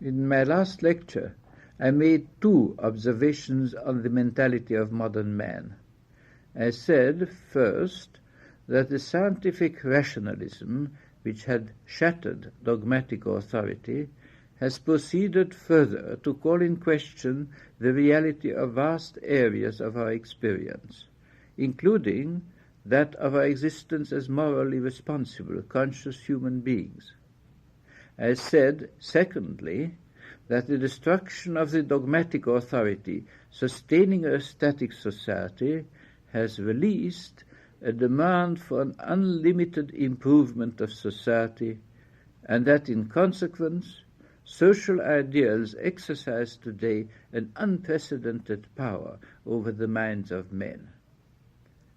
In my last lecture, I made two observations on the mentality of modern man. I said, first, that the scientific rationalism, which had shattered dogmatic authority, has proceeded further to call in question the reality of vast areas of our experience, including that of our existence as morally responsible, conscious human beings. I said, secondly, that the destruction of the dogmatic authority sustaining a static society has released a demand for an unlimited improvement of society, and that in consequence, social ideals exercise today an unprecedented power over the minds of men.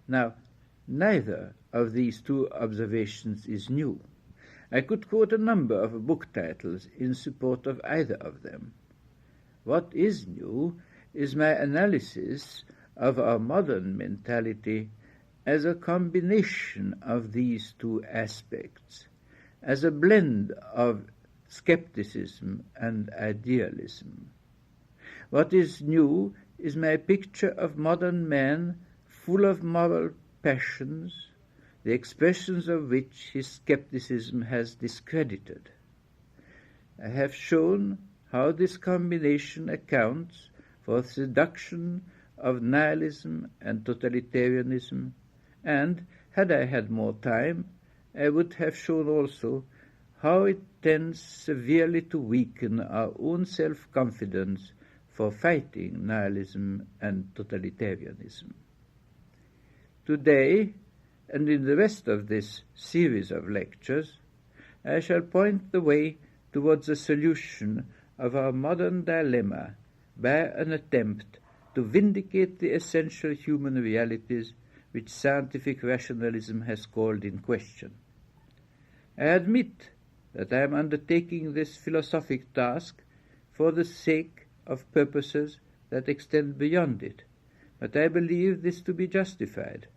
Now, neither of these two observations is new. I could quote a number of book titles in support of either of them. What is new is my analysis of our modern mentality as a combination of these two aspects, as a blend of skepticism and idealism. What is new is my picture of modern man full of moral passions, the expressions of which his skepticism has discredited. I have shown how this combination accounts for the seduction of nihilism and totalitarianism, and, had I had more time, I would have shown also how it tends severely to weaken our own self-confidence for fighting nihilism and totalitarianism. Today, and in the rest of this series of lectures, I shall point the way towards a solution of our modern dilemma by an attempt to vindicate the essential human realities which scientific rationalism has called in question. I admit that I am undertaking this philosophic task for the sake of purposes that extend beyond it, but I believe this to be justified.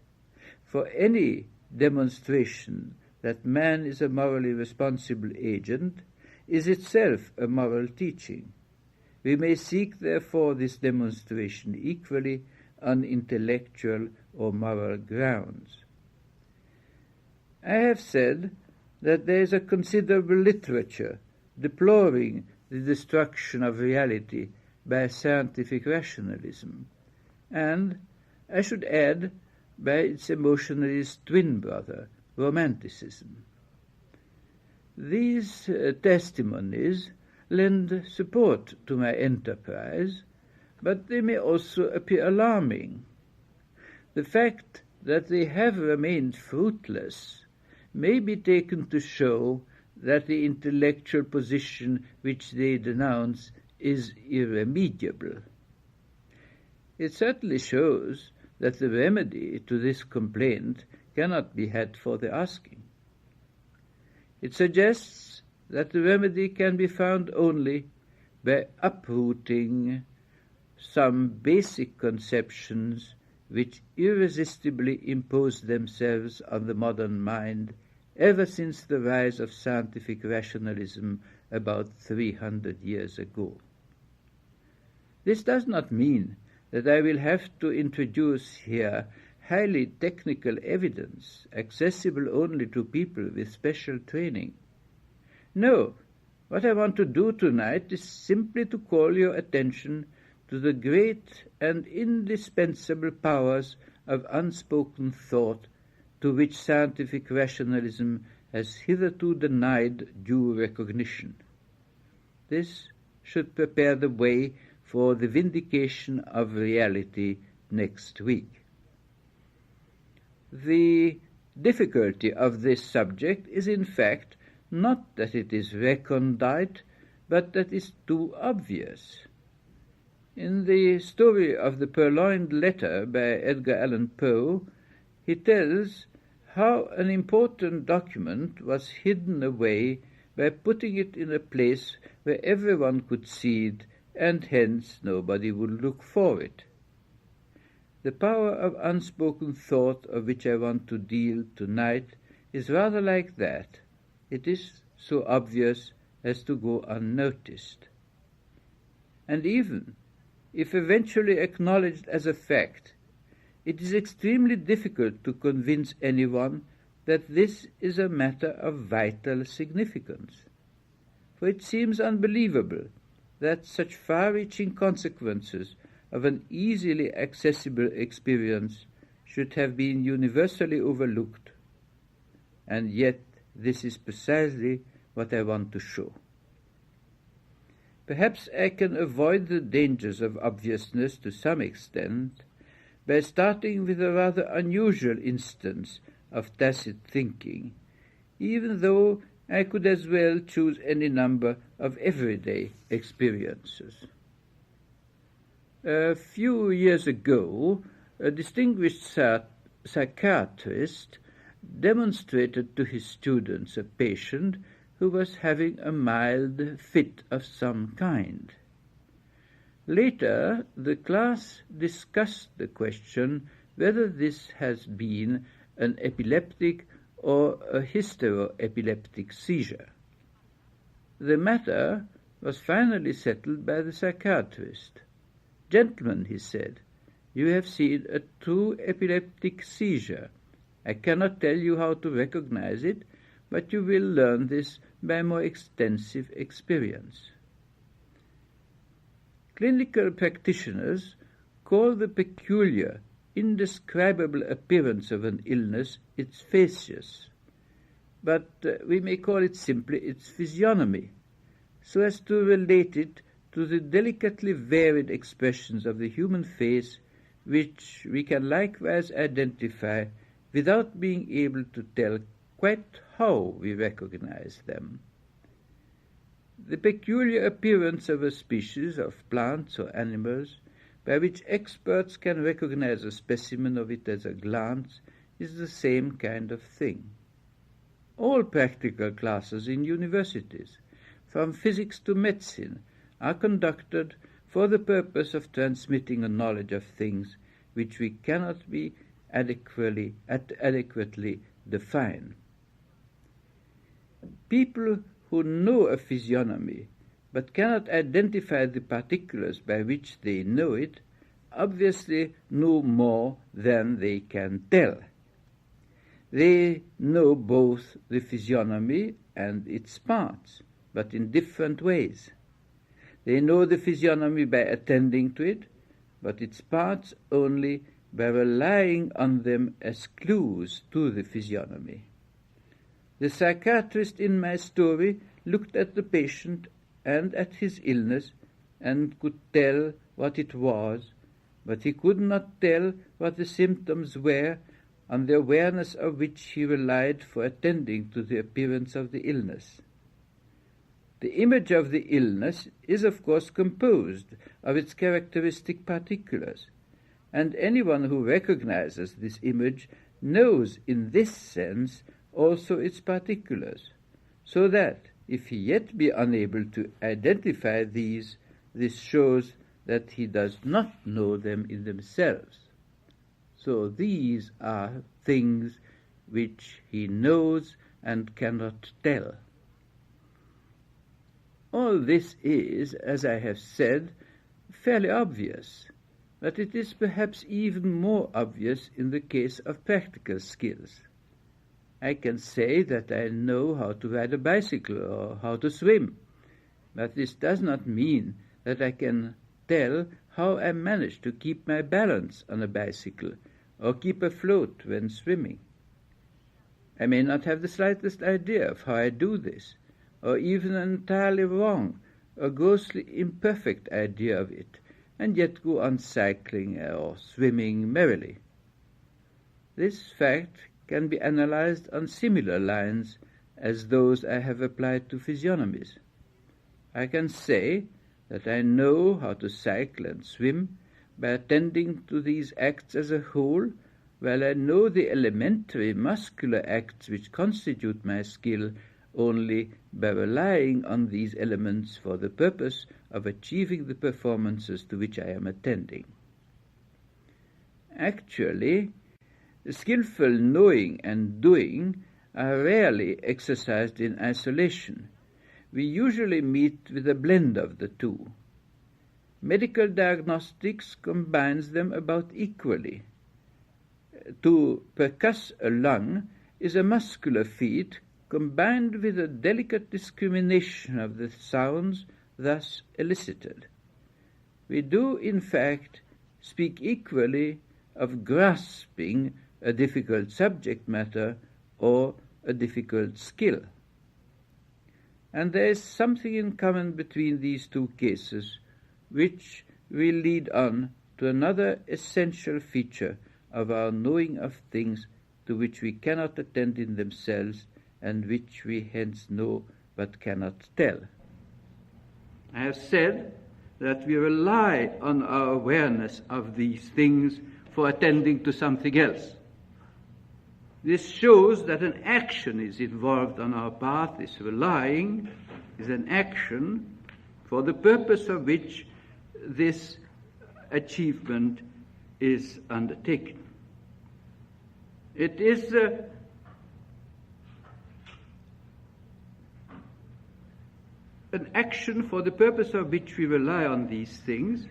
For any demonstration that man is a morally responsible agent is itself a moral teaching. We may seek, therefore, this demonstration equally on intellectual or moral grounds. I have said that there is a considerable literature deploring the destruction of reality by scientific rationalism, and, I should add, by its emotionalist twin brother, Romanticism. These testimonies lend support to my enterprise, but they may also appear alarming. The fact that they have remained fruitless may be taken to show that the intellectual position which they denounce is irremediable. It certainly shows that the remedy to this complaint cannot be had for the asking. It suggests that the remedy can be found only by uprooting some basic conceptions which irresistibly impose themselves on the modern mind ever since the rise of scientific rationalism about 300 years ago. This does not mean that I will have to introduce here highly technical evidence accessible only to people with special training. No, what I want to do tonight is simply to call your attention to the great and indispensable powers of unspoken thought to which scientific rationalism has hitherto denied due recognition. This should prepare the way for the vindication of reality next week. The difficulty of this subject is in fact not that it is recondite, but that it is too obvious. In the story of the Purloined Letter by Edgar Allan Poe, he tells how an important document was hidden away by putting it in a place where everyone could see it, and hence nobody would look for it. The power of unspoken thought of which I want to deal tonight is rather like that. It is so obvious as to go unnoticed. and even if eventually acknowledged as a fact, it is extremely difficult to convince anyone that this is a matter of vital significance. For it seems unbelievable that such far-reaching consequences of an easily accessible experience should have been universally overlooked. And yet this is precisely what I want to show. Perhaps I can avoid the dangers of obviousness to some extent by starting with a rather unusual instance of tacit thinking, even though I could as well choose any number of everyday experiences. A few years ago, a distinguished psychiatrist demonstrated to his students a patient who was having a mild fit of some kind. Later, the class discussed the question whether this has been an epileptic or a hysteroepileptic seizure. The matter was finally settled by the psychiatrist. "Gentlemen," he said, "you have seen a true epileptic seizure. I cannot tell you how to recognize it, but you will learn this by more extensive experience." Clinical practitioners call the peculiar, indescribable appearance of an illness its facies, but we may call it simply its physiognomy, so as to relate it to the delicately varied expressions of the human face, which we can likewise identify without being able to tell quite how we recognize them. The peculiar appearance of a species of plants or animals, by which experts can recognize a specimen of it at a glance, is the same kind of thing. All practical classes in universities, from physics to medicine, are conducted for the purpose of transmitting a knowledge of things which we cannot be adequately define. People who know a physiognomy but cannot identify the particulars by which they know it obviously know more than they can tell. They know both the physiognomy and its parts, but in different ways. They know the physiognomy by attending to it, but its parts only by relying on them as clues to the physiognomy. The psychiatrist in my story looked at the patient and at his illness and could tell what it was, but he could not tell what the symptoms were, on the awareness of which he relied for attending to the appearance of the illness. The image of the illness is, of course, composed of its characteristic particulars, and anyone who recognizes this image knows in this sense also its particulars, so that, if he yet be unable to identify these, this shows that he does not know them in themselves. So these are things which he knows and cannot tell. All this is, as I have said, fairly obvious, but it is perhaps even more obvious in the case of practical skills. I can say that I know how to ride a bicycle or how to swim, but this does not mean that I can tell how I manage to keep my balance on a bicycle or keep afloat when swimming. I may not have the slightest idea of how I do this, or even an entirely wrong or grossly imperfect idea of it, and yet go on cycling or swimming merrily. This fact can be analyzed on similar lines as those I have applied to physiognomies. I can say that I know how to cycle and swim by attending to these acts as a whole, while I know the elementary muscular acts which constitute my skill only by relying on these elements for the purpose of achieving the performances to which I am attending. Actually, skillful knowing and doing are rarely exercised in isolation. We usually meet with a blend of the two. Medical diagnostics combines them about equally. To percuss a lung is a muscular feat combined with a delicate discrimination of the sounds thus elicited. We do, in fact, speak equally of grasping a difficult subject matter or a difficult skill. And there is something in common between these two cases, which will lead on to another essential feature of our knowing of things to which we cannot attend in themselves and which we hence know but cannot tell. I have said that we rely on our awareness of these things for attending to something else. This shows that an action is involved on our part. This relying is an action for the purpose of which this achievement is undertaken. It is an action for the purpose of which we rely on these things,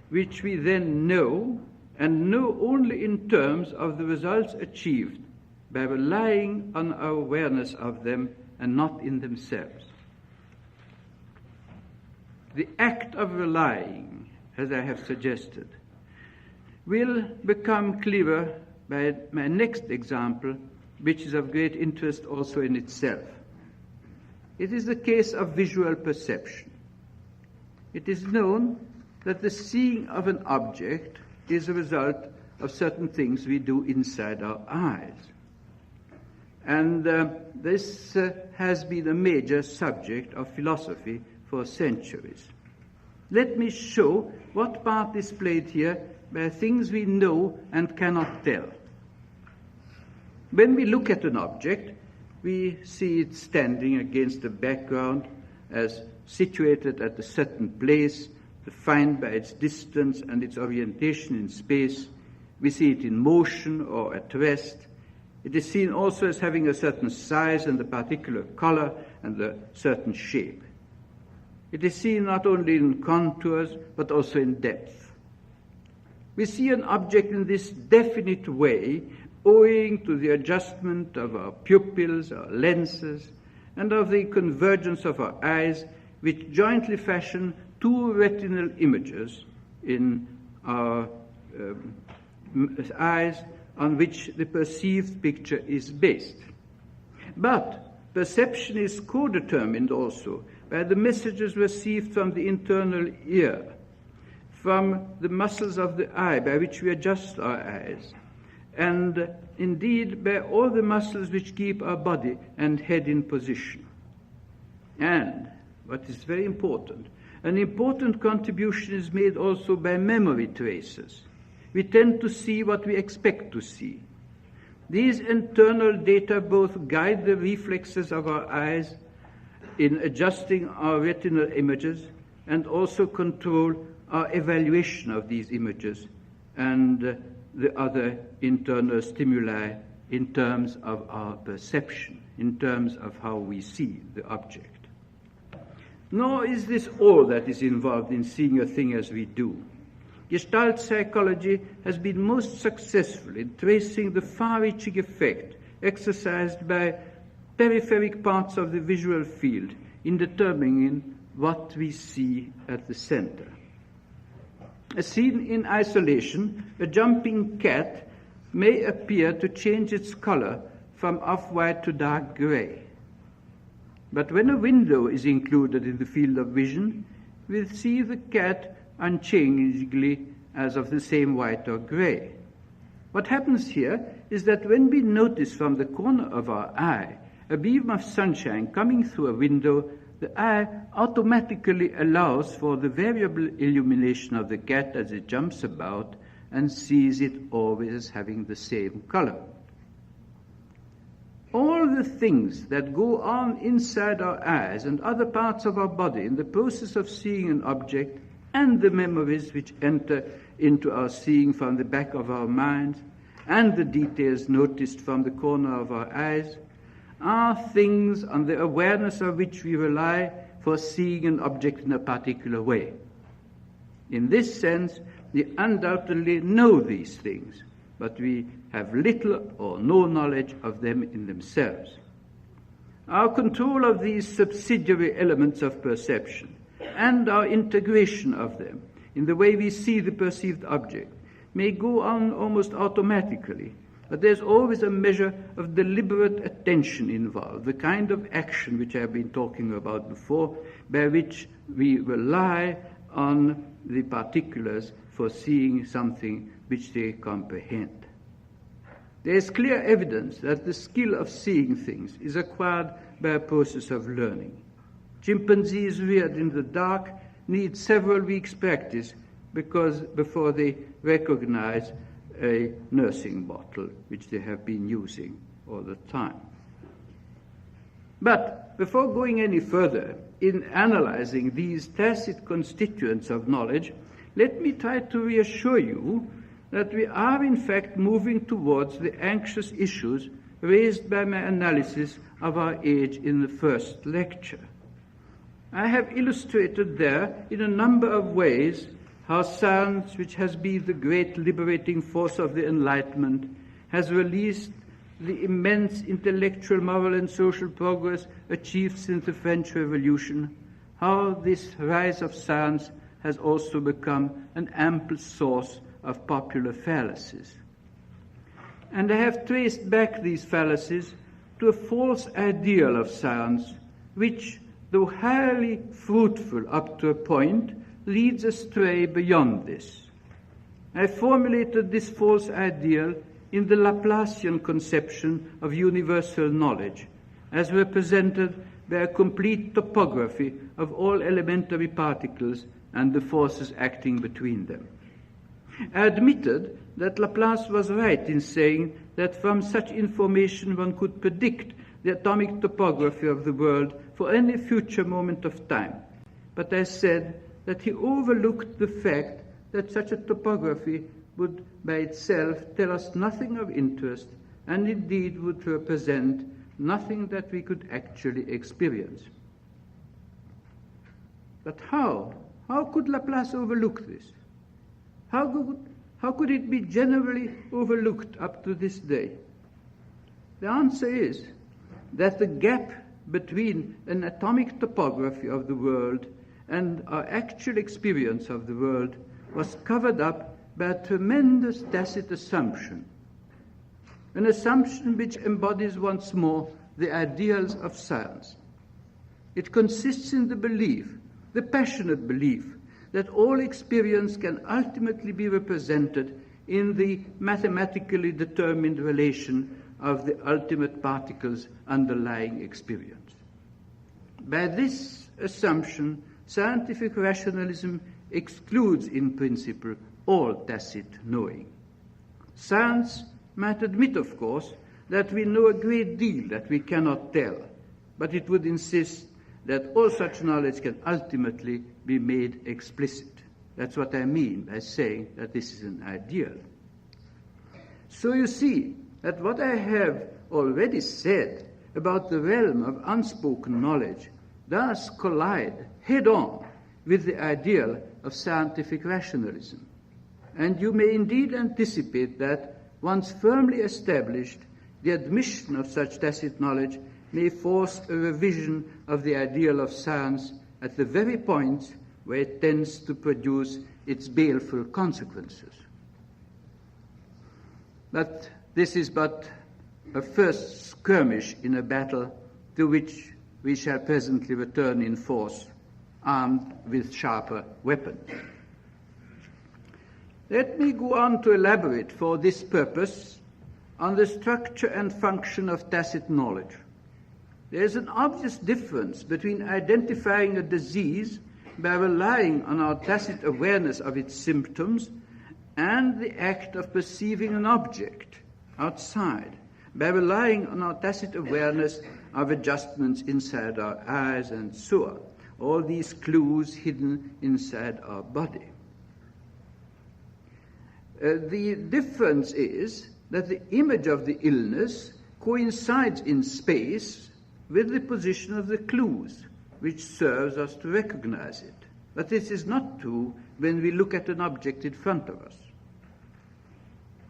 which we then know, and know only in terms of the results achieved by relying on our awareness of them and not in themselves. The act of relying, as I have suggested, will become clearer by my next example, which is of great interest also in itself. It is the case of visual perception. It is known that the seeing of an object is a result of certain things we do inside our eyes. And this has been a major subject of philosophy for centuries. Let me show what part is played here by things we know and cannot tell. When we look at an object, we see it standing against a background as situated at a certain place, defined by its distance and its orientation in space. We see it in motion or at rest. It is seen also as having a certain size and a particular color and a certain shape. It is seen not only in contours, but also in depth. We see an object in this definite way owing to the adjustment of our pupils, our lenses, and of the convergence of our eyes, which jointly fashion two retinal images in our eyes on which the perceived picture is based. But perception is co-determined also by the messages received from the internal ear, from the muscles of the eye by which we adjust our eyes, and indeed by all the muscles which keep our body and head in position. And, what is very important, an important contribution is made also by memory traces. We tend to see what we expect to see. These internal data both guide the reflexes of our eyes in adjusting our retinal images and also control our evaluation of these images and the other internal stimuli in terms of our perception, in terms of how we see the object. Nor is this all that is involved in seeing a thing as we do. Gestalt psychology has been most successful in tracing the far-reaching effect exercised by peripheric parts of the visual field in determining what we see at the center. As seen in isolation, a jumping cat may appear to change its color from off-white to dark gray. But when a window is included in the field of vision, we see the cat unchangingly as of the same white or gray. What happens here is that when we notice from the corner of our eye a beam of sunshine coming through a window, the eye automatically allows for the variable illumination of the cat as it jumps about and sees it always as having the same color. All the things that go on inside our eyes and other parts of our body in the process of seeing an object, and the memories which enter into our seeing from the back of our minds, and the details noticed from the corner of our eyes, are things on the awareness of which we rely for seeing an object in a particular way. In this sense, we undoubtedly know these things, but we have little or no knowledge of them in themselves. Our control of these subsidiary elements of perception and our integration of them in the way we see the perceived object may go on almost automatically, but there's always a measure of deliberate attention involved, the kind of action which I have been talking about before, by which we rely on the particulars for seeing something which they comprehend. There is clear evidence that the skill of seeing things is acquired by a process of learning. Chimpanzees reared in the dark need several weeks' practice before they recognize a nursing bottle, which they have been using all the time. But before going any further in analyzing these tacit constituents of knowledge, let me try to reassure you that we are in fact moving towards the anxious issues raised by my analysis of our age in the first lecture. I have illustrated there in a number of ways how science, which has been the great liberating force of the Enlightenment, has released the immense intellectual, moral, and social progress achieved since the French Revolution, how this rise of science has also become an ample source of popular fallacies. And I have traced back these fallacies to a false ideal of science, which, though highly fruitful up to a point, leads astray beyond this. I formulated this false ideal in the Laplacian conception of universal knowledge, as represented by a complete topography of all elementary particles and the forces acting between them. I admitted that Laplace was right in saying that from such information one could predict the atomic topography of the world for any future moment of time. But I said that he overlooked the fact that such a topography would by itself tell us nothing of interest, and indeed would represent nothing that we could actually experience. But how? How could Laplace overlook this? How could it be generally overlooked up to this day? The answer is that the gap between an atomic topography of the world and our actual experience of the world was covered up by a tremendous tacit assumption, an assumption which embodies once more the ideals of science. It consists in the belief, the passionate belief, that all experience can ultimately be represented in the mathematically determined relation of the ultimate particles underlying experience. By this assumption, scientific rationalism excludes in principle all tacit knowing. Science might admit, of course, that we know a great deal that we cannot tell, but it would insist that all such knowledge can ultimately be made explicit. That's what I mean by saying that this is an ideal. So you see that what I have already said about the realm of unspoken knowledge does collide head-on with the ideal of scientific rationalism. And you may indeed anticipate that, once firmly established, the admission of such tacit knowledge may force a revision of the ideal of science at the very points where it tends to produce its baleful consequences. But this is but a first skirmish in a battle to which we shall presently return in force, armed with sharper weapons. Let me go on to elaborate for this purpose on the structure and function of tacit knowledge. There is an obvious difference between identifying a disease by relying on our tacit awareness of its symptoms and the act of perceiving an object outside by relying on our tacit awareness of adjustments inside our eyes and so on, all these clues hidden inside our body. The difference is that the image of the illness coincides in space with the position of the clues, which serves us to recognize it. But this is not true when we look at an object in front of us.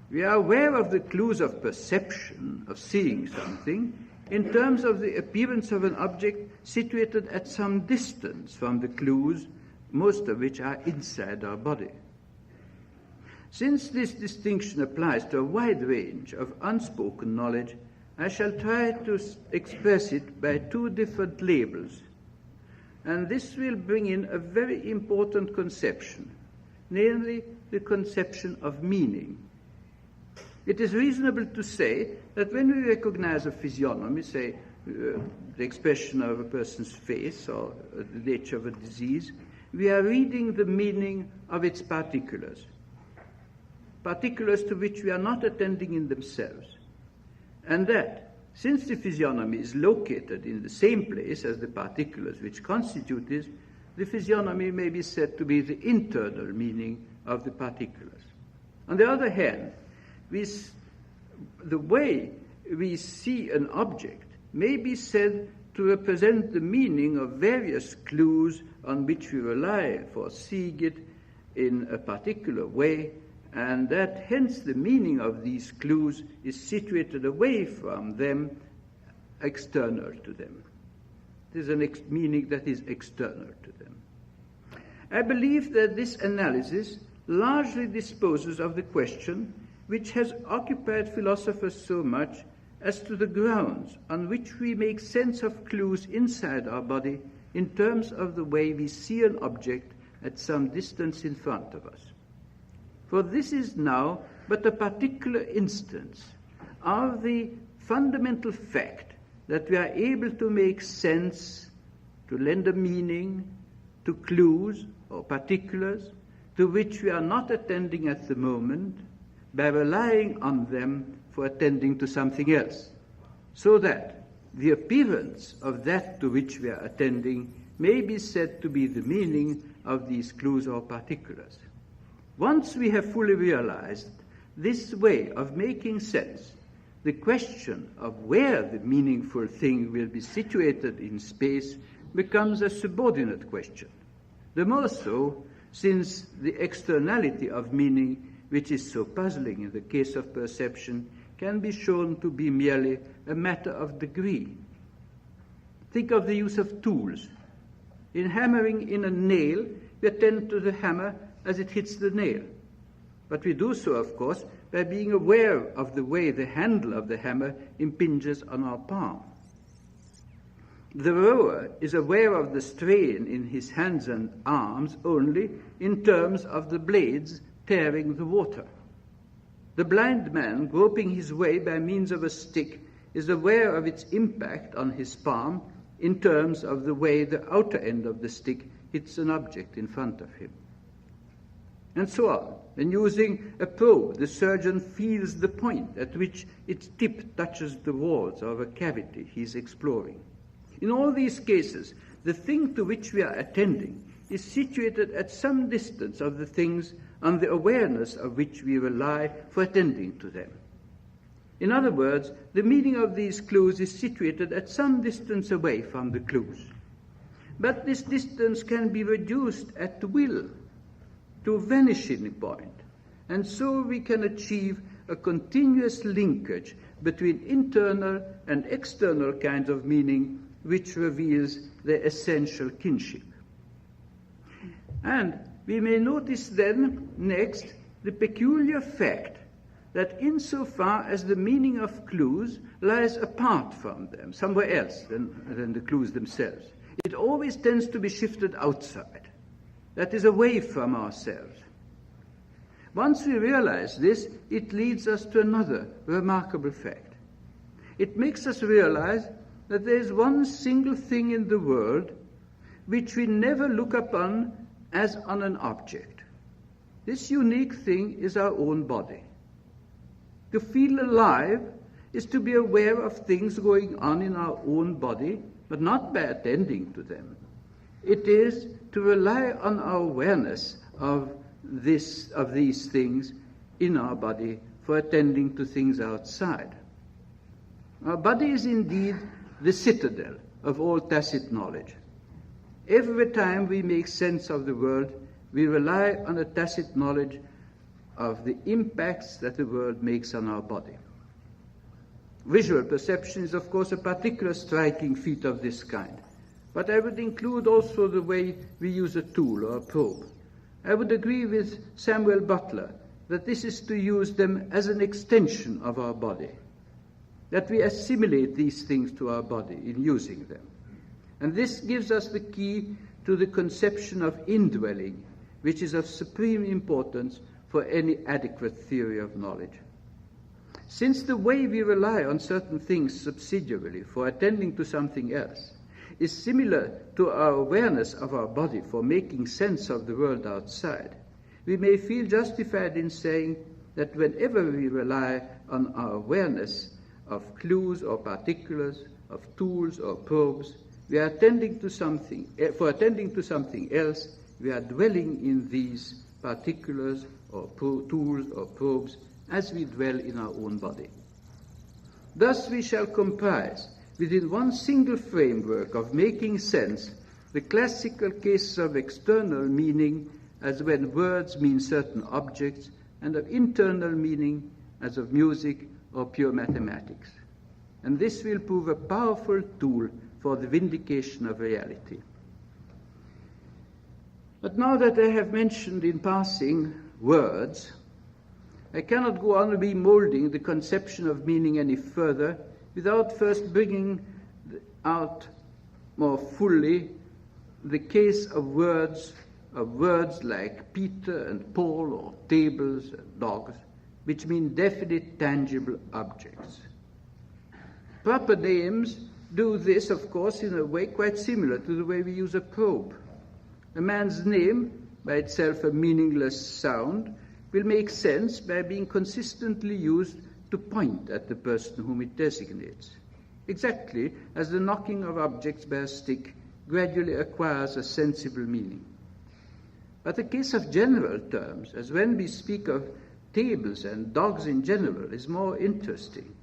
We are aware of the clues of perception, of seeing something, in terms of the appearance of an object situated at some distance from the clues, most of which are inside our body. Since this distinction applies to a wide range of unspoken knowledge, I shall try to express it by two different labels. And this will bring in a very important conception, namely the conception of meaning. It is reasonable to say that when we recognize a physiognomy, say the expression of a person's face or the nature of a disease, we are reading the meaning of its particulars, particulars to which we are not attending in themselves. And that, since the physiognomy is located in the same place as the particulars which constitute this, the physiognomy may be said to be the internal meaning of the particulars. On the other hand, the way we see an object may be said to represent the meaning of various clues on which we rely for seeing it in a particular way, and that hence the meaning of these clues is situated away from them, external to them. It is a meaning that is external to them. I believe that this analysis largely disposes of the question which has occupied philosophers so much as to the grounds on which we make sense of clues inside our body in terms of the way we see an object at some distance in front of us. For this is now but a particular instance of the fundamental fact that we are able to make sense, to lend a meaning to clues or particulars to which we are not attending at the moment, by relying on them for attending to something else, so that the appearance of that to which we are attending may be said to be the meaning of these clues or particulars. Once we have fully realized this way of making sense, the question of where the meaningful thing will be situated in space becomes a subordinate question, the more so since the externality of meaning, which is so puzzling in the case of perception, can be shown to be merely a matter of degree. Think of the use of tools. In hammering in a nail, we attend to the hammer as it hits the nail. But we do so, of course, by being aware of the way the handle of the hammer impinges on our palm. The rower is aware of the strain in his hands and arms only in terms of the blades tearing the water. The blind man, groping his way by means of a stick, is aware of its impact on his palm in terms of the way the outer end of the stick hits an object in front of him. And so on. When using a probe, the surgeon feels the point at which its tip touches the walls of a cavity he is exploring. In all these cases, the thing to which we are attending is situated at some distance of the things on the awareness of which we rely for attending to them. In other words, the meaning of these clues is situated at some distance away from the clues. But this distance can be reduced at will to a vanishing point, and so we can achieve a continuous linkage between internal and external kinds of meaning which reveals their essential kinship. And we may notice then, next, the peculiar fact that insofar as the meaning of clues lies apart from them, somewhere else than the clues themselves, it always tends to be shifted outside, that is, away from ourselves. Once we realize this, it leads us to another remarkable fact. It makes us realize that there is one single thing in the world which we never look upon as on an object. This unique thing is our own body. To feel alive is to be aware of things going on in our own body, but not by attending to them. It is to rely on our awareness of these things in our body for attending to things outside. Our body is indeed the citadel of all tacit knowledge. Every time we make sense of the world, we rely on a tacit knowledge of the impacts that the world makes on our body. Visual perception is, of course, a particular striking feat of this kind, but I would include also the way we use a tool or a probe. I would agree with Samuel Butler that this is to use them as an extension of our body, that we assimilate these things to our body in using them. And this gives us the key to the conception of indwelling, which is of supreme importance for any adequate theory of knowledge. Since the way we rely on certain things subsidiarily for attending to something else is similar to our awareness of our body for making sense of the world outside, we may feel justified in saying that whenever we rely on our awareness of clues or particulars, of tools or probes, we are attending to something. For attending to something else, we are dwelling in these particulars or tools or probes as we dwell in our own body. Thus we shall comprise within one single framework of making sense the classical cases of external meaning as when words mean certain objects, and of internal meaning as of music or pure mathematics. And this will prove a powerful tool for the vindication of reality. But now that I have mentioned in passing words, I cannot go on remolding the conception of meaning any further without first bringing out more fully the case of words like Peter and Paul, or tables and dogs, which mean definite, tangible objects. Proper names do this, of course, in a way quite similar to the way we use a probe. A man's name, by itself a meaningless sound, will make sense by being consistently used to point at the person whom it designates, exactly as the knocking of objects by a stick gradually acquires a sensible meaning. But the case of general terms, as when we speak of tables and dogs in general, is more interesting,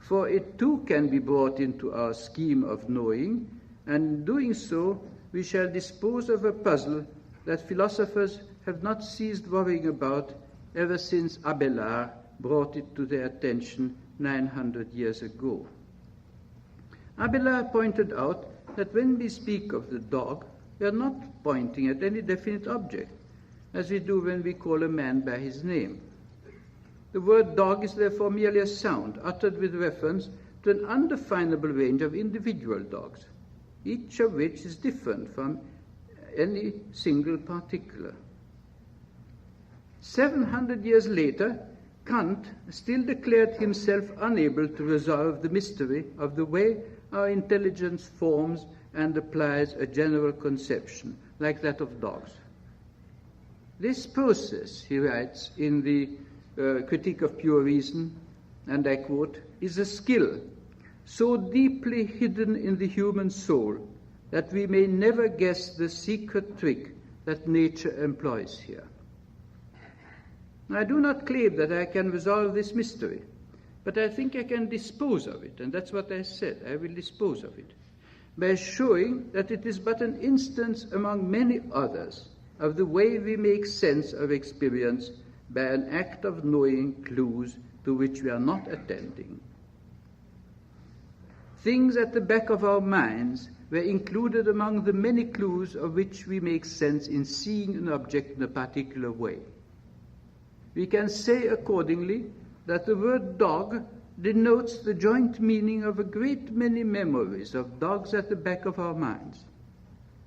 for it too can be brought into our scheme of knowing, and in doing so we shall dispose of a puzzle that philosophers have not ceased worrying about ever since Abelard brought it to their attention 900 years ago. Abelard pointed out that when we speak of the dog, we are not pointing at any definite object, as we do when we call a man by his name. The word dog is therefore merely a sound uttered with reference to an undefinable range of individual dogs, each of which is different from any single particular. 700 years later, Kant still declared himself unable to resolve the mystery of the way our intelligence forms and applies a general conception, like that of dogs. This process, he writes in the Critique of Pure Reason, and I quote, is a skill so deeply hidden in the human soul that we may never guess the secret trick that nature employs here. I do not claim that I can resolve this mystery, but I think I can dispose of it, and that's what I said. I will dispose of it, by showing that it is but an instance among many others of the way we make sense of experience by an act of knowing clues to which we are not attending. Things at the back of our minds were included among the many clues of which we make sense in seeing an object in a particular way. We can say accordingly that the word dog denotes the joint meaning of a great many memories of dogs at the back of our minds.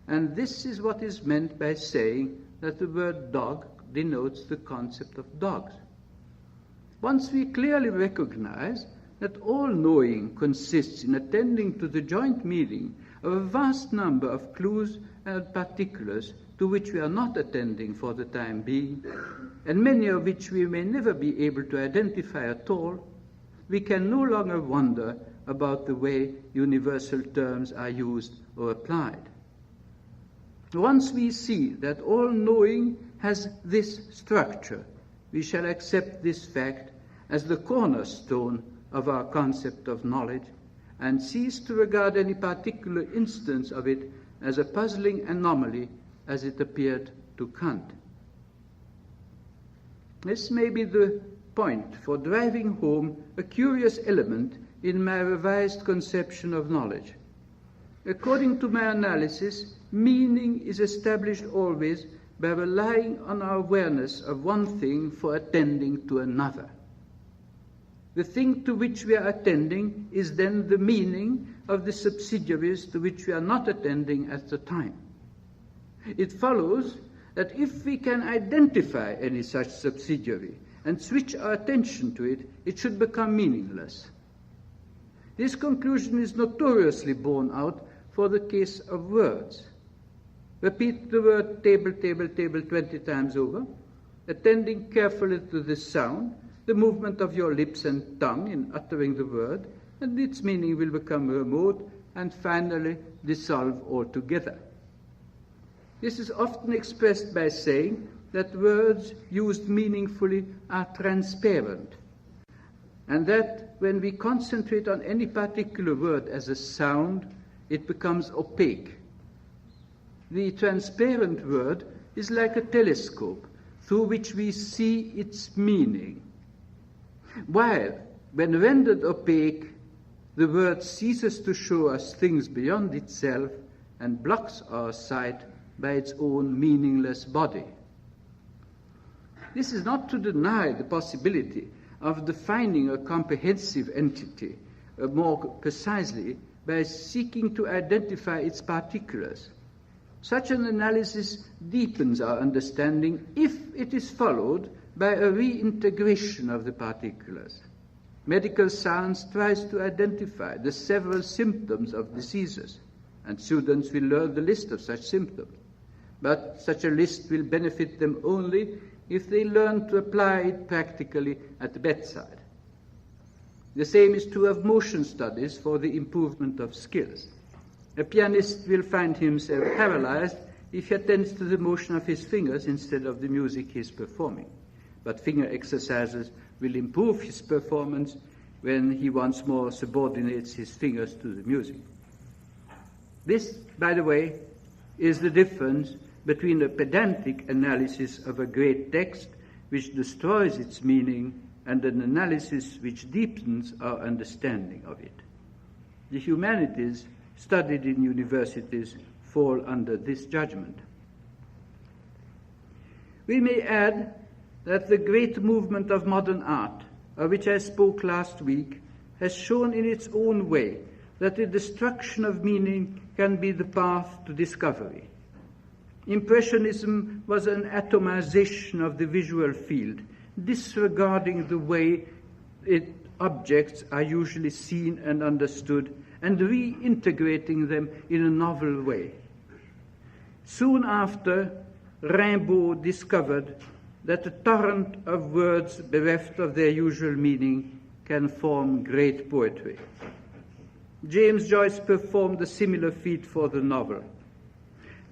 And this is what is meant by saying that the word dog denotes the concept of dogs. Once we clearly recognize that all knowing consists in attending to the joint meaning of a vast number of clues and particulars to which we are not attending for the time being, and many of which we may never be able to identify at all, we can no longer wonder about the way universal terms are used or applied. Once we see that all knowing has this structure, we shall accept this fact as the cornerstone of our concept of knowledge, and cease to regard any particular instance of it as a puzzling anomaly as it appeared to Kant. This may be the point for driving home a curious element in my revised conception of knowledge. According to my analysis, meaning is established always by relying on our awareness of one thing for attending to another. The thing to which we are attending is then the meaning of the subsidiaries to which we are not attending at the time. It follows that if we can identify any such subsidiary and switch our attention to it, it should become meaningless. This conclusion is notoriously borne out for the case of words. Repeat the word table, table, table 20 times over, attending carefully to the sound, the movement of your lips and tongue in uttering the word, and its meaning will become remote and finally dissolve altogether. This is often expressed by saying that words used meaningfully are transparent, and that when we concentrate on any particular word as a sound, it becomes opaque. The transparent word is like a telescope through which we see its meaning, while when rendered opaque, the word ceases to show us things beyond itself and blocks our sight by its own meaningless body. This is not to deny the possibility of defining a comprehensive entity more precisely by seeking to identify its particulars. Such an analysis deepens our understanding if it is followed by a reintegration of the particulars. Medical science tries to identify the several symptoms of diseases, and students will learn the list of such symptoms. But such a list will benefit them only if they learn to apply it practically at the bedside. The same is true of motion studies for the improvement of skills. A pianist will find himself paralyzed if he attends to the motion of his fingers instead of the music he is performing. But finger exercises will improve his performance when he once more subordinates his fingers to the music. This, by the way, is the difference between a pedantic analysis of a great text which destroys its meaning and an analysis which deepens our understanding of it. The humanities studied in universities fall under this judgment. We may add that the great movement of modern art, of which I spoke last week, has shown in its own way that the destruction of meaning can be the path to discovery. Impressionism was an atomization of the visual field, disregarding the way objects are usually seen and understood, and reintegrating them in a novel way. Soon after, Rimbaud discovered that a torrent of words bereft of their usual meaning can form great poetry. James Joyce performed a similar feat for the novel,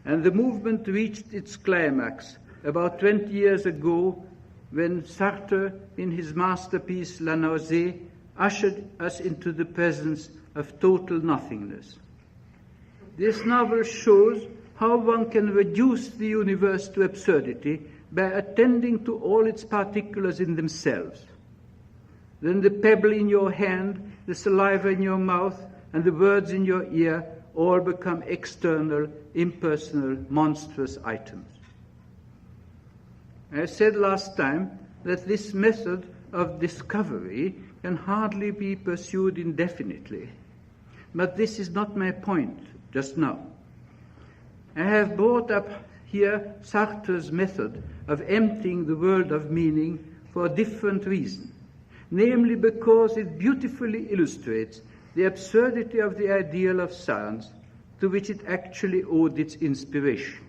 and the movement reached its climax about 20 years ago when Sartre, in his masterpiece La Nausée, ushered us into the presence of total nothingness. This novel shows how one can reduce the universe to absurdity by attending to all its particulars in themselves. Then the pebble in your hand, the saliva in your mouth, and the words in your ear all become external, impersonal, monstrous items. I said last time that this method of discovery can hardly be pursued indefinitely. But this is not my point just now. I have brought up here Sartre's method of emptying the world of meaning for a different reason, namely because it beautifully illustrates the absurdity of the ideal of science to which it actually owed its inspiration.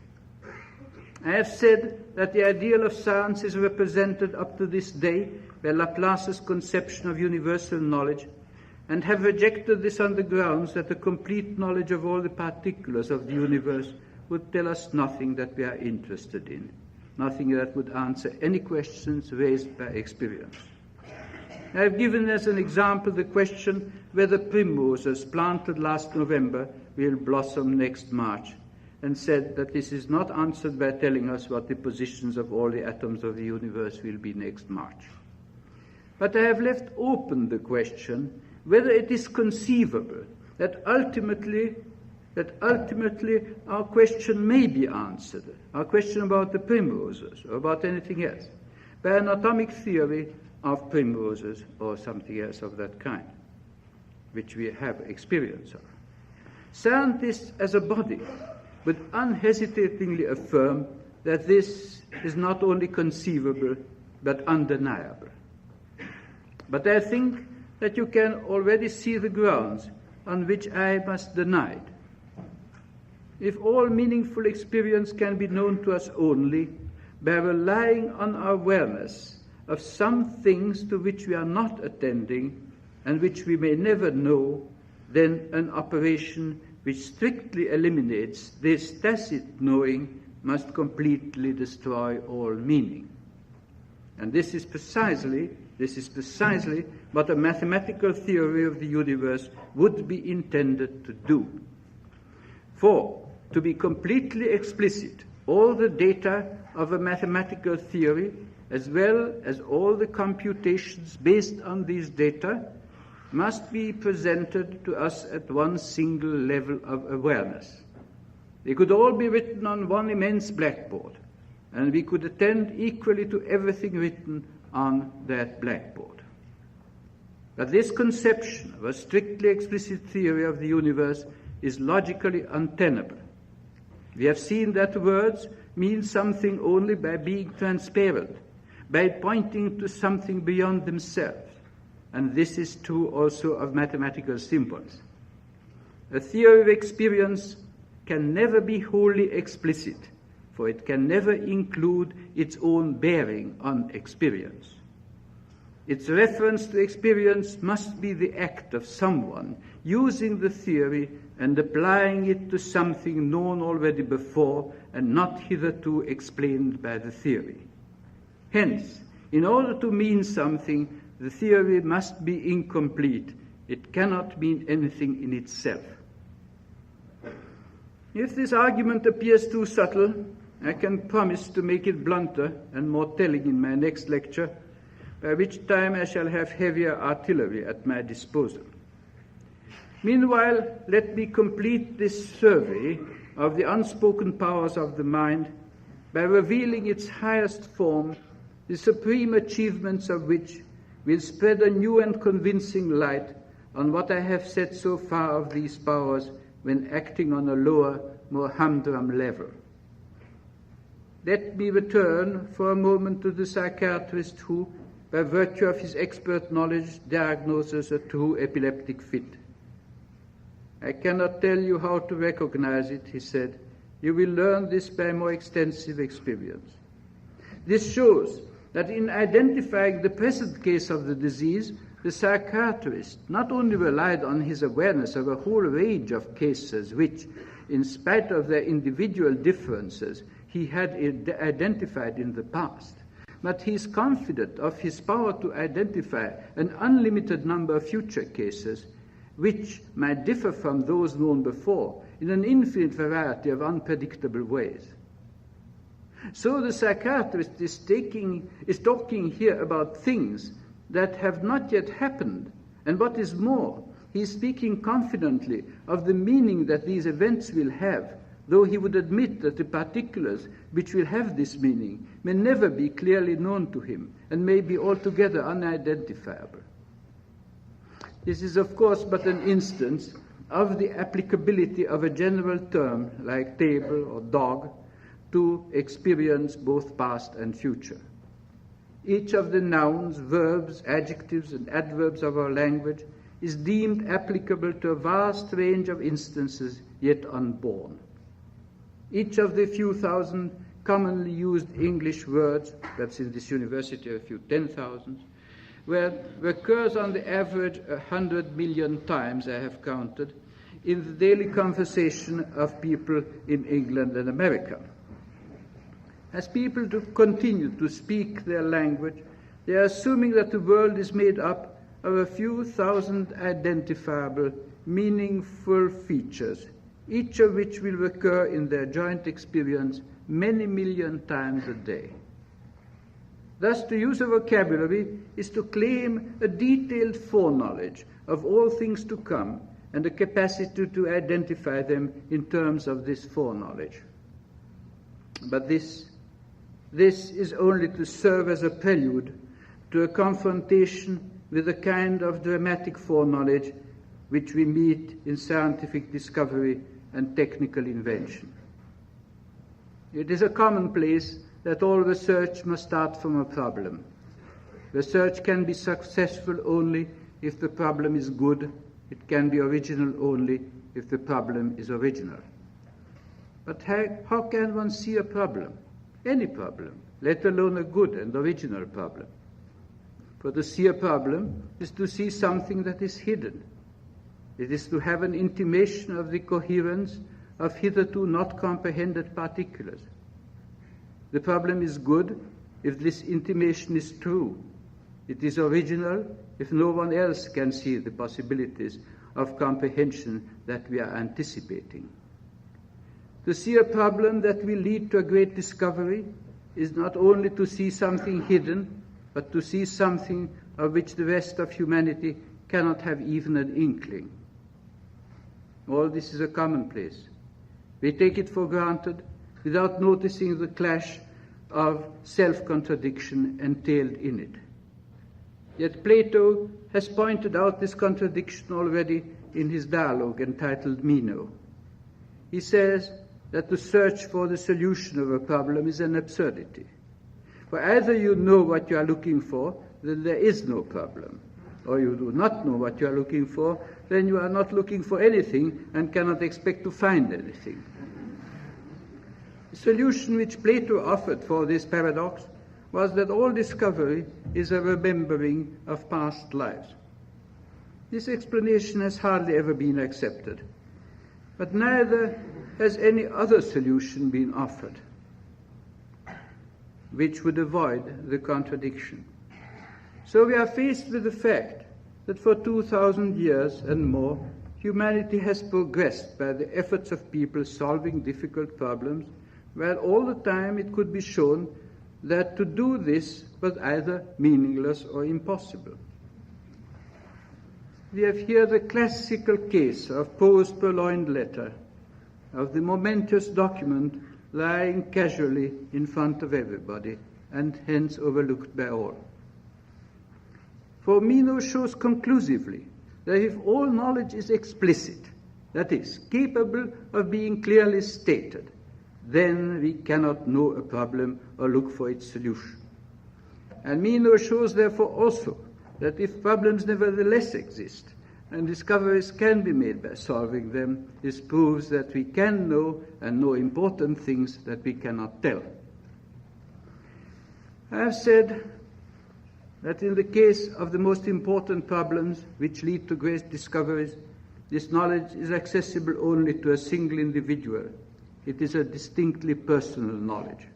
I have said that the ideal of science is represented up to this day by Laplace's conception of universal knowledge, and have rejected this on the grounds that a complete knowledge of all the particulars of the universe would tell us nothing that we are interested in, nothing that would answer any questions raised by experience. I have given as an example the question whether primroses planted last November will blossom next March, and said that this is not answered by telling us what the positions of all the atoms of the universe will be next March. But I have left open the question whether it is conceivable that ultimately our question may be answered, our question about the primroses or about anything else, by an atomic theory of primroses or something else of that kind, which we have experience of. Scientists as a body would unhesitatingly affirm that this is not only conceivable but undeniable. But I think that you can already see the grounds on which I must deny it. If all meaningful experience can be known to us only by relying on our awareness of some things to which we are not attending and which we may never know, then an operation which strictly eliminates this tacit knowing must completely destroy all meaning. And this is precisely what a mathematical theory of the universe would be intended to do. For, to be completely explicit, all the data of a mathematical theory, as well as all the computations based on these data, must be presented to us at one single level of awareness. They could all be written on one immense blackboard, and we could attend equally to everything written on that blackboard. But this conception of a strictly explicit theory of the universe is logically untenable. We have seen that words mean something only by being transparent, by pointing to something beyond themselves. And this is true also of mathematical symbols. A theory of experience can never be wholly explicit, for it can never include its own bearing on experience. Its reference to experience must be the act of someone using the theory and applying it to something known already before and not hitherto explained by the theory. Hence, in order to mean something, the theory must be incomplete. It cannot mean anything in itself. If this argument appears too subtle, I can promise to make it blunter and more telling in my next lecture, by which time I shall have heavier artillery at my disposal. Meanwhile, let me complete this survey of the unspoken powers of the mind by revealing its highest form, the supreme achievements of which will spread a new and convincing light on what I have said so far of these powers when acting on a lower, more humdrum level. Let me return for a moment to the psychiatrist who, by virtue of his expert knowledge, diagnoses a true epileptic fit. I cannot tell you how to recognize it, he said. You will learn this by more extensive experience. This shows that in identifying the present case of the disease, the psychiatrist not only relied on his awareness of a whole range of cases which, in spite of their individual differences, he had identified in the past, but he is confident of his power to identify an unlimited number of future cases which might differ from those known before in an infinite variety of unpredictable ways. So the psychiatrist is talking here about things that have not yet happened, and what is more, he is speaking confidently of the meaning that these events will have, though he would admit that the particulars which will have this meaning may never be clearly known to him and may be altogether unidentifiable. This is, of course, but an instance of the applicability of a general term like table or dog to experience both past and future. Each of the nouns, verbs, adjectives, and adverbs of our language is deemed applicable to a vast range of instances yet unborn. Each of the few thousand commonly used English words, perhaps in this university a few 10,000, recurs on the average 100 million times, I have counted, in the daily conversation of people in England and America. As people continue to speak their language, they are assuming that the world is made up of a few thousand identifiable, meaningful features, each of which will recur in their joint experience many million times a day. Thus, to use a vocabulary is to claim a detailed foreknowledge of all things to come and a capacity to identify them in terms of this foreknowledge. But this is only to serve as a prelude to a confrontation with the kind of dramatic foreknowledge which we meet in scientific discovery and technical invention. It is a commonplace that all research must start from a problem. Research can be successful only if the problem is good. It can be original only if the problem is original. But how can one see a problem? Any problem, let alone a good and original problem. For to see a problem is to see something that is hidden. It is to have an intimation of the coherence of hitherto not comprehended particulars. The problem is good if this intimation is true. It is original if no one else can see the possibilities of comprehension that we are anticipating. To see a problem that will lead to a great discovery is not only to see something hidden, but to see something of which the rest of humanity cannot have even an inkling. All this is a commonplace. We take it for granted without noticing the clash of self-contradiction entailed in it. Yet Plato has pointed out this contradiction already in his dialogue entitled Meno. He says that to search for the solution of a problem is an absurdity. For either you know what you are looking for, then there is no problem, or you do not know what you are looking for, then you are not looking for anything and cannot expect to find anything. The solution which Plato offered for this paradox was that all discovery is a remembering of past lives. This explanation has hardly ever been accepted, but neither has any other solution been offered which would avoid the contradiction. So we are faced with the fact that for 2,000 years and more, humanity has progressed by the efforts of people solving difficult problems, while all the time it could be shown that to do this was either meaningless or impossible. We have here the classical case of Poe's purloined letter, of the momentous document lying casually in front of everybody and hence overlooked by all. For Meno shows conclusively that if all knowledge is explicit, that is, capable of being clearly stated, then we cannot know a problem or look for its solution. And Meno shows therefore also that if problems nevertheless exist, and discoveries can be made by solving them, this proves that we can know and know important things that we cannot tell. I have said that in the case of the most important problems which lead to great discoveries, this knowledge is accessible only to a single individual. It is a distinctly personal knowledge.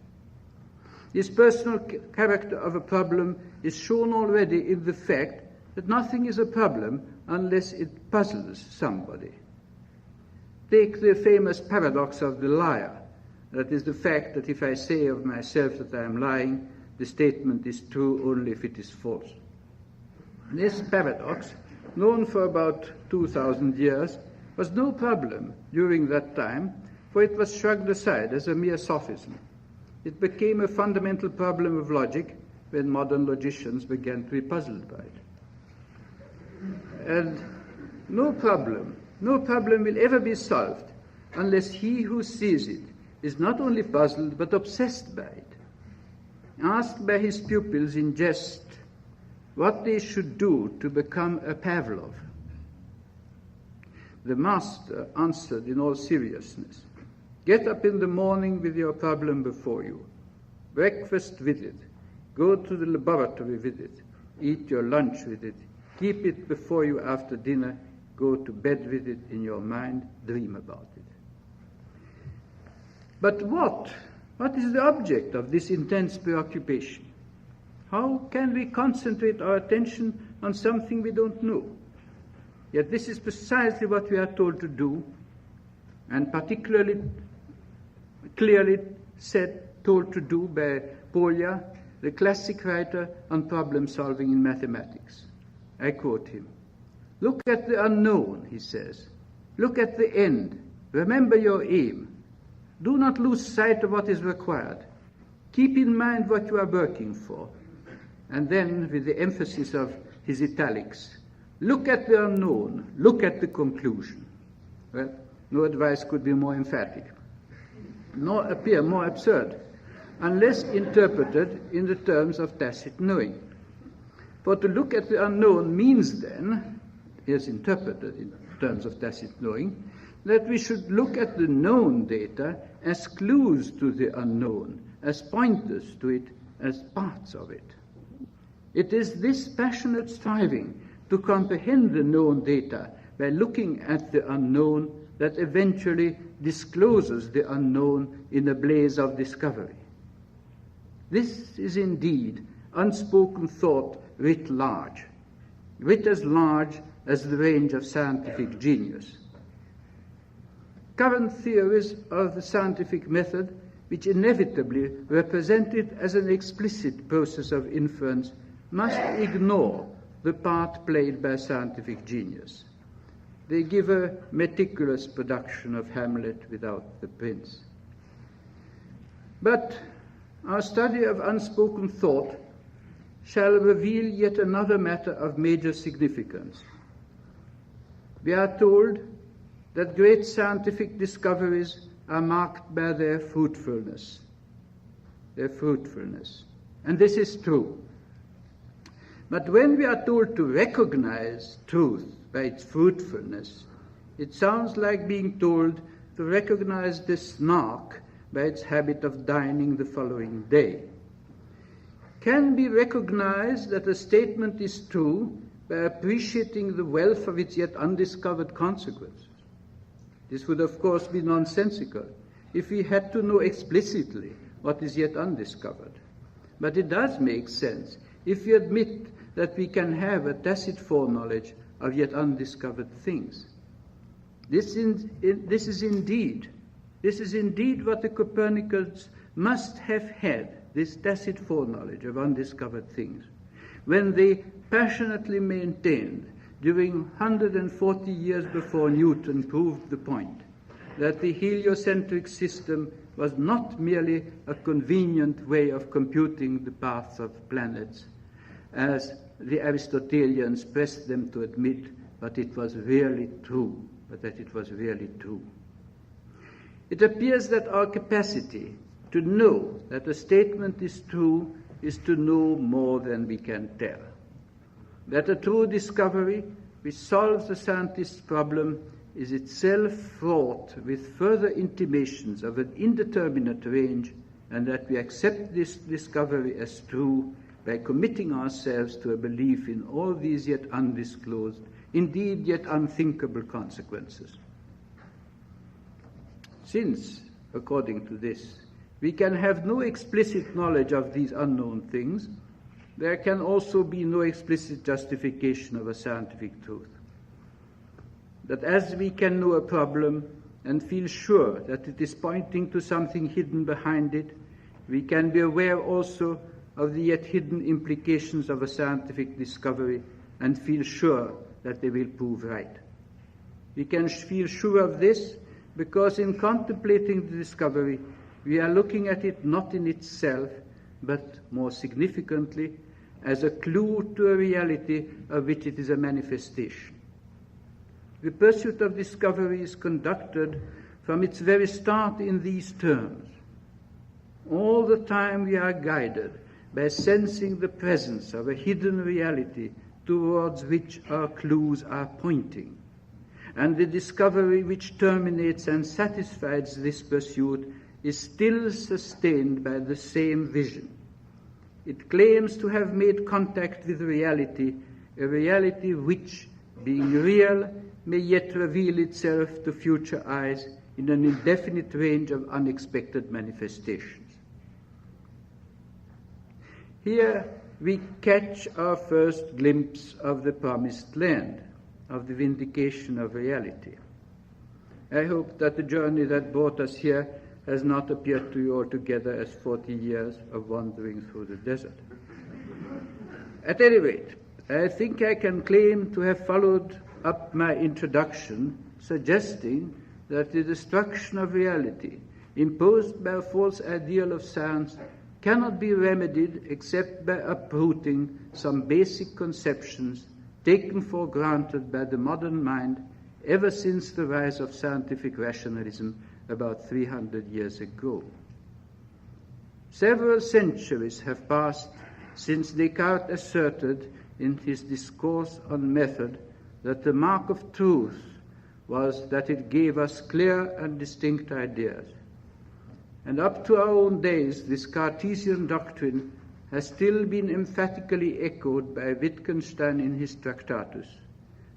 This personal character of a problem is shown already in the fact that nothing is a problem unless it puzzles somebody. Take the famous paradox of the liar. That is the fact that if I say of myself that I am lying, the statement is true only if it is false. This paradox, known for about 2,000 years, was no problem during that time, for it was shrugged aside as a mere sophism. It became a fundamental problem of logic when modern logicians began to be puzzled by it. And no problem will ever be solved unless he who sees it is not only puzzled but obsessed by it. Asked by his pupils in jest what they should do to become a Pavlov, the master answered in all seriousness, "Get up in the morning with your problem before you, breakfast with it, go to the laboratory with it, eat your lunch with it, keep it before you after dinner, go to bed with it in your mind, dream about it." But what is the object of this intense preoccupation? How can we concentrate our attention on something we don't know? Yet this is precisely what we are told to do, and particularly clearly told to do by Polanyi, the classic writer on problem solving in mathematics. I quote him. "Look at the unknown," he says. "Look at the end. Remember your aim. Do not lose sight of what is required. Keep in mind what you are working for." And then, with the emphasis of his italics, "Look at the unknown. Look at the conclusion." Well, no advice could be more emphatic, nor appear more absurd, unless interpreted in the terms of tacit knowing. For to look at the unknown means then, as interpreted in terms of tacit knowing, that we should look at the known data as clues to the unknown, as pointers to it, as parts of it. It is this passionate striving to comprehend the known data by looking at the unknown that eventually discloses the unknown in a blaze of discovery. This is indeed unspoken thought writ large, writ as large as the range of scientific genius. Current theories of the scientific method, which inevitably represent it as an explicit process of inference, must ignore the part played by scientific genius. They give a meticulous production of Hamlet without the prince. But our study of unspoken thought shall reveal yet another matter of major significance. We are told that great scientific discoveries are marked by their fruitfulness. And this is true. But when we are told to recognize truth by its fruitfulness, it sounds like being told to recognize the snark by its habit of dining the following day. Can be recognized that a statement is true by appreciating the wealth of its yet undiscovered consequences. This would, of course, be nonsensical if we had to know explicitly what is yet undiscovered. But it does make sense if we admit that we can have a tacit foreknowledge of yet undiscovered things. This is indeed what the Copernicans must have had, this tacit foreknowledge of undiscovered things, when they passionately maintained, during 140 years before Newton proved the point, that the heliocentric system was not merely a convenient way of computing the paths of planets, as the Aristotelians pressed them to admit, but it was really true, It appears that our capacity to know that a statement is true is to know more than we can tell. That a true discovery which solves the scientist's problem is itself fraught with further intimations of an indeterminate range, and that we accept this discovery as true by committing ourselves to a belief in all these yet undisclosed, indeed yet unthinkable consequences. Since, according to this, we can have no explicit knowledge of these unknown things, there can also be no explicit justification of a scientific truth. That as we can know a problem and feel sure that it is pointing to something hidden behind it, we can be aware also of the yet hidden implications of a scientific discovery and feel sure that they will prove right. We can feel sure of this because in contemplating the discovery, we are looking at it not in itself, but more significantly, as a clue to a reality of which it is a manifestation. The pursuit of discovery is conducted from its very start in these terms. All the time we are guided by sensing the presence of a hidden reality towards which our clues are pointing, and the discovery which terminates and satisfies this pursuit is still sustained by the same vision. It claims to have made contact with reality, a reality which, being real, may yet reveal itself to future eyes in an indefinite range of unexpected manifestations. Here we catch our first glimpse of the promised land, of the vindication of reality. I hope that the journey that brought us here has not appeared to you altogether as 40 years of wandering through the desert. At any rate, I think I can claim to have followed up my introduction, suggesting that the destruction of reality imposed by a false ideal of science cannot be remedied except by uprooting some basic conceptions taken for granted by the modern mind ever since the rise of scientific rationalism about 300 years ago. Several centuries have passed since Descartes asserted in his Discourse on Method that the mark of truth was that it gave us clear and distinct ideas. And up to our own days, this Cartesian doctrine has still been emphatically echoed by Wittgenstein in his Tractatus,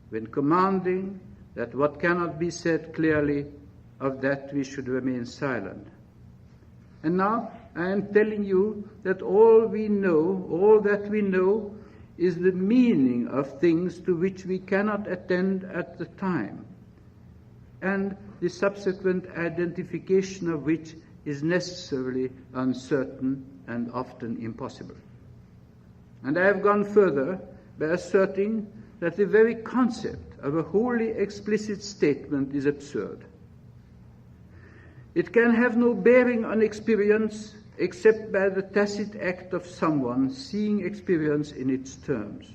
when commanding that what cannot be said clearly, of that we should remain silent. And now I am telling you that all that we know, is the meaning of things to which we cannot attend at the time, and the subsequent identification of which is necessarily uncertain and often impossible. And I have gone further by asserting that the very concept of a wholly explicit statement is absurd. It can have no bearing on experience except by the tacit act of someone seeing experience in its terms,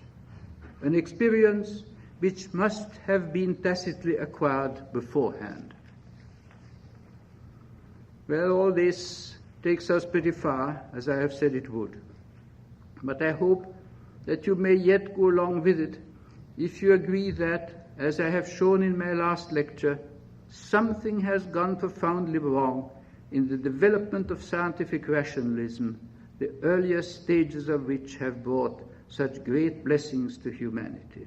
an experience which must have been tacitly acquired beforehand. Well, all this takes us pretty far, as I have said it would. But I hope that you may yet go along with it if you agree that, as I have shown in my last lecture, something has gone profoundly wrong in the development of scientific rationalism, the earlier stages of which have brought such great blessings to humanity.